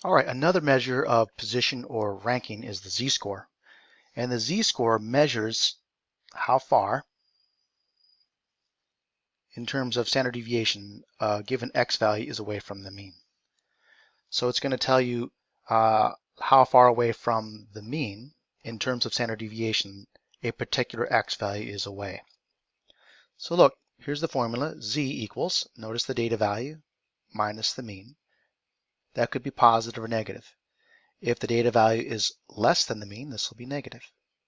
All right, another measure of position or ranking is the z-score. And the z-score measures how far, in terms of standard deviation, a given x value is away from the mean. So it's going to tell you how far away from the mean, in terms of standard deviation, a particular x value is away. So look, here's the formula. Z equals, notice the data value, minus the mean. That could be positive or negative. If the data value is less than the mean, this will be negative.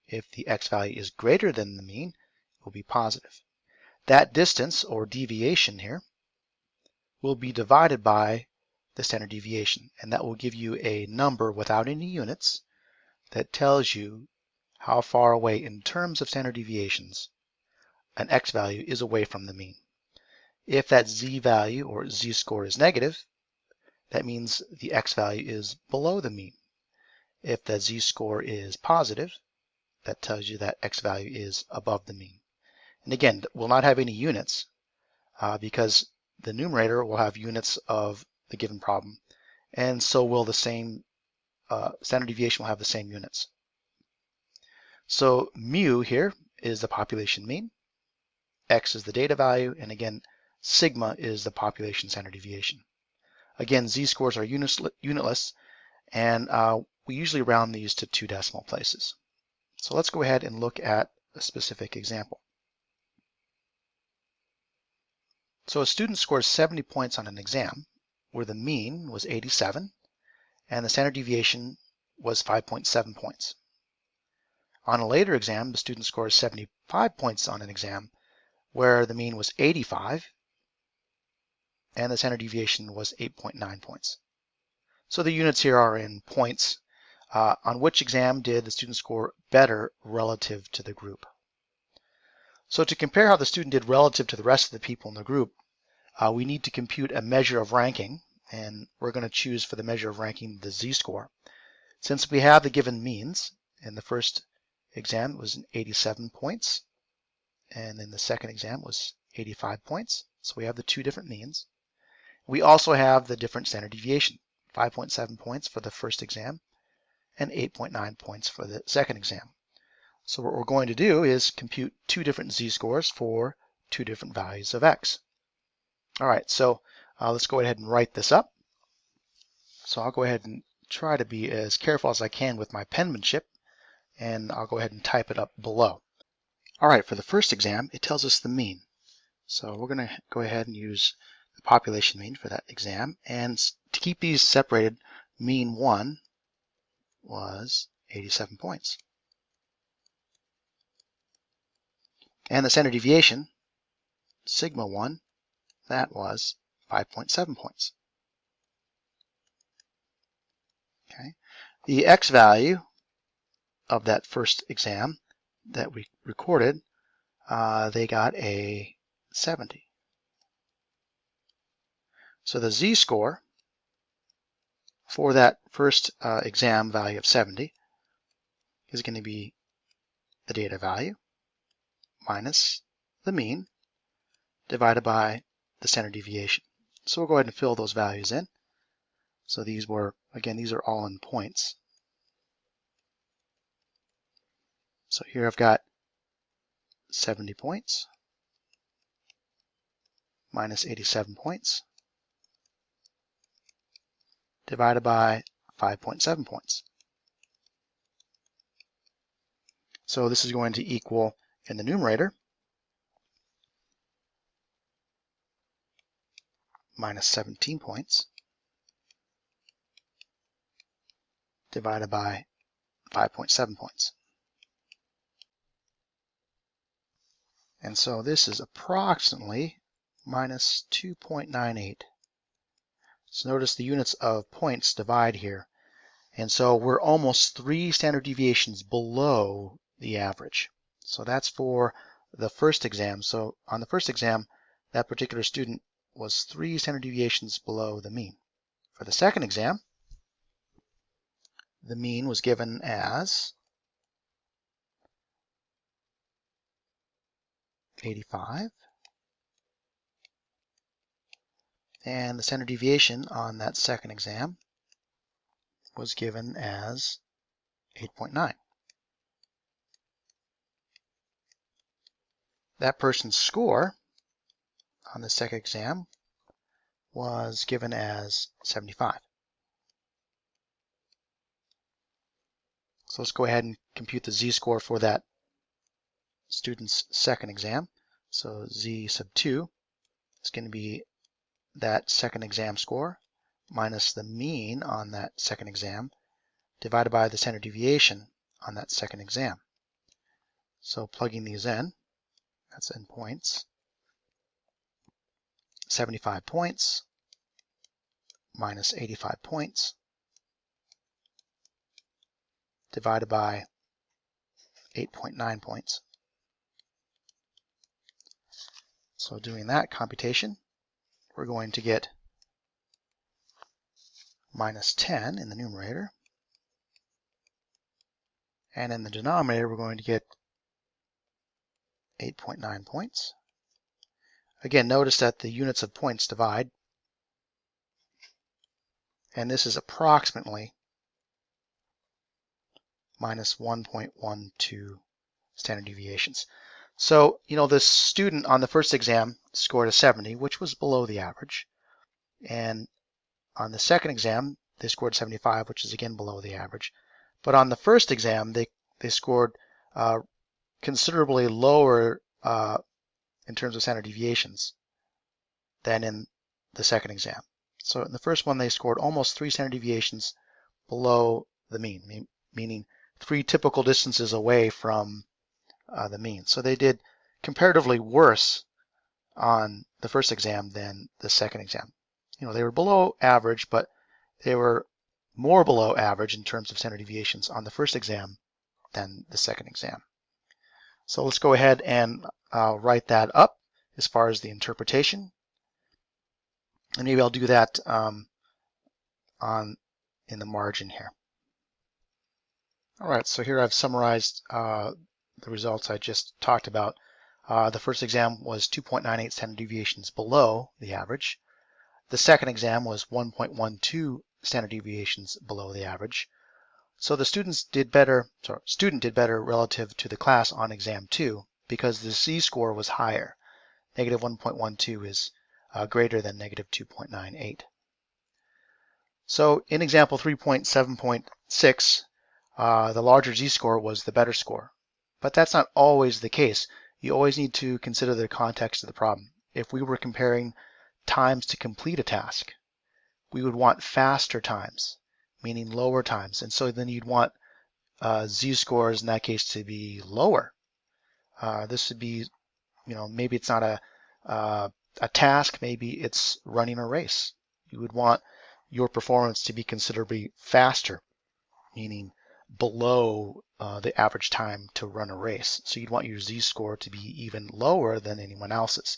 If the x value is greater than the mean, it will be positive. That distance, or deviation here, will be divided by the standard deviation, and that will give you a number without any units that tells you how far away, in terms of standard deviations, an x value is away from the mean. If that z value, or z-score, is negative, that means the x value is below the mean. If the z-score is positive, that tells you that x value is above the mean. And again, we'll not have any units because the numerator will have units of the given problem, and so will the same standard deviation will have the same units. So mu here is the population mean, x is the data value, and again, sigma is the population standard deviation. Again, z-scores are unitless, and we usually round these to 2 decimal places. So let's go ahead and look at a specific example. So a student scores 70 points on an exam where the mean was 87 and the standard deviation was 5.7 points. On a later exam, the student scores 75 points on an exam where the mean was 85 and the standard deviation was 8.9 points. So the units here are in points. On which exam did the student score better relative to the group? So to compare how the student did relative to the rest of the people in the group, we need to compute a measure of ranking, and we're going to choose for the measure of ranking the z-score. Since we have the given means, in the first exam it was 87 points, and in the second exam was 85 points, so we have the 2 different means. We also have the different standard deviation, 5.7 points for the first exam and 8.9 points for the second exam. So what we're going to do is compute 2 different z-scores for 2 different values of x. All right, so let's go ahead and write this up. So I'll go ahead and try to be as careful as I can with my penmanship, and I'll go ahead and type it up below. All right, for the first exam, it tells us the mean. So we're going to go ahead and use the population mean for that exam. And to keep these separated, mean 1 was 87 points. And the standard deviation, sigma 1, that was 5.7 points. Okay. The x value of that first exam that we recorded, they got a 70. So the z-score for that first exam value of 70 is going to be the data value minus the mean divided by the standard deviation. So we'll go ahead and fill those values in. So these were, again, these are all in points. So here I've got 70 points minus 87 points divided by 5.7 points. So this is going to equal, in the numerator, minus 17 points divided by 5.7 points. And so this is approximately minus 2.98. So notice the units of points divide here. And so we're almost 3 standard deviations below the average. So that's for the first exam. So on the first exam, that particular student was 3 standard deviations below the mean. For the second exam, the mean was given as 85, and the standard deviation on that second exam was given as 8.9. That person's score on the second exam was given as 75. So let's go ahead and compute the z-score for that student's second exam. So z sub 2 is going to be that second exam score minus the mean on that second exam divided by the standard deviation on that second exam. So plugging these in, that's in points, 75 points minus 85 points divided by 8.9 points. So doing that computation, we're going to get minus 10 in the numerator, and in the denominator we're going to get 8.9 points. Again, notice that the units of points divide, and this is approximately minus 1.12 standard deviations. So, this student on the first exam scored a 70, which was below the average. And on the second exam, they scored 75, which is again below the average. But on the first exam, they scored considerably lower in terms of standard deviations than in the second exam. So in the first one, they scored almost 3 standard deviations below the mean, meaning 3 typical distances away from the mean. So they did comparatively worse on the first exam than the second exam. They were below average, but they were more below average in terms of standard deviations on the first exam than the second exam. So let's go ahead and write that up as far as the interpretation. And maybe I'll do that in the margin here. All right, so here I've summarized the results I just talked about. The first exam was 2.98 standard deviations below the average. The second exam was 1.12 standard deviations below the average. So the student did better relative to the class on exam 2 because the z-score was higher. Negative 1.12 is greater than negative 2.98. So in example 3.7.6, the larger z-score was the better score. But that's not always the case. You always need to consider the context of the problem. If we were comparing times to complete a task, we would want faster times, meaning lower times. And so then you'd want z-scores in that case to be lower. This would be, maybe it's not a task, maybe it's running a race. You would want your performance to be considerably faster, meaning below the average time to run a race. So you'd want your z-score to be even lower than anyone else's.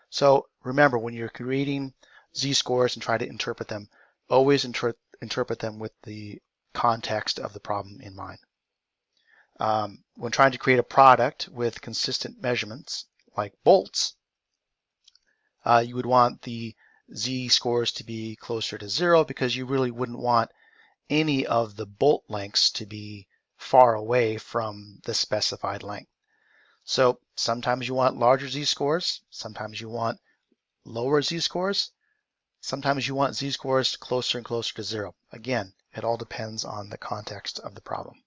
So remember, when you're creating z-scores and try to interpret them, always interpret them with the context of the problem in mind. When trying to create a product with consistent measurements, like bolts, you would want the z-scores to be closer to 0 because you really wouldn't want any of the bolt lengths to be far away from the specified length. So sometimes you want larger z-scores, sometimes you want lower z-scores, sometimes you want z-scores closer and closer to 0. Again, it all depends on the context of the problem.